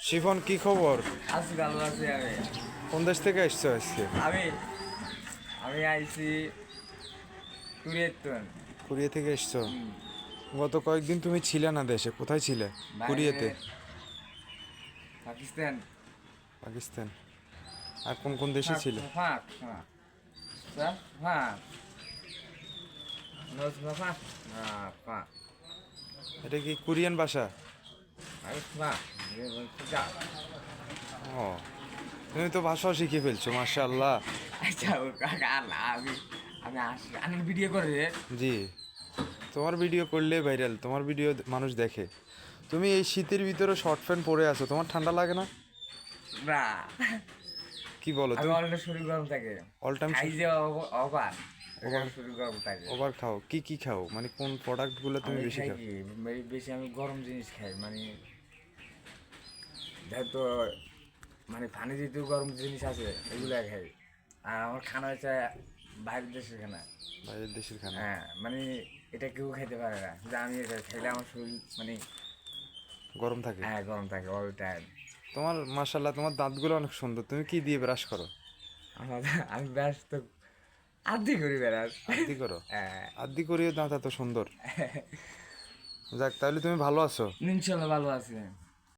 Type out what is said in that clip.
Chiffon, কি খবর? আছি, ভালো আছি আমি। কোন দেশ থেকে আসছো আজকে? আমি আমি আইছি কুরিয়াতন। কোরিয়া থেকে এসছো? গত কয়েকদিন তুমি ছিলে না দেশে, কোথায় ছিলে? বাইরে কোরিয়াতে? পাকিস্তান। পাকিস্তান। আর কোন কোন দেশে ফাঁক ছিলে? ফাঁক ফাঁক ফাঁক ফাঁক নোজ ফাঁক ফাঁক এটা কি কোরিয়ান ভাষা? আমি ফাঁক যা। ও, তুমি তো ভাষাও শিখে ফেলছো, মাশাআল্লাহ। আচ্ছা, ও কাকা আল্লাহ, আমি আসি আমি ভিডিও করে রে। জি, তোমার ভিডিও করলে ভাইরাল, তোমার ভিডিও মানুষ দেখে। তুমি এই শীতের ভিতরে শর্ট প্যান্ট পরে আছো, তোমার ঠান্ডা লাগে না? না, কি বলো আমি তুমি? অলরেডি শরীর গরম থাকে। অল টাইম খাই যে অবার ওভার শরীর গরম থাকে। ওভার খাও? কি কি খাও, মানে কোন প্রোডাক্টগুলো তুমি আমি বেশি খাই খাও? কি বেশি, আমি গরম জিনিস খাই, মানে যেহেতু মানে পানি জাতীয় গরম জিনিস আছে এগুলো খাই। আর আমার খানা হচ্ছে বাইরের দেশের খানা। বাইরের দেশের খানা? হ্যাঁ, মানে এটা কেউ খাইতে পারে না, যে আমি এটা খেলে আমার শরীর মানে গরম থাকে? হ্যাঁ গরম থাকে অল টাইম। তোমার মাশাল্লাহ, তোমার দাঁতগুলো অনেক সুন্দর। তুমি কি দিয়ে ব্রাশ করো? আমার আমি ব্যস্ত আর্ধি করি বেড়াস। আদ্দি করো? হ্যাঁ। আদ্দি করিও দাঁত এত সুন্দর। যাক, তাহলে তুমি ভালো আছো? ইনশাল্লাহ ভালো আছে।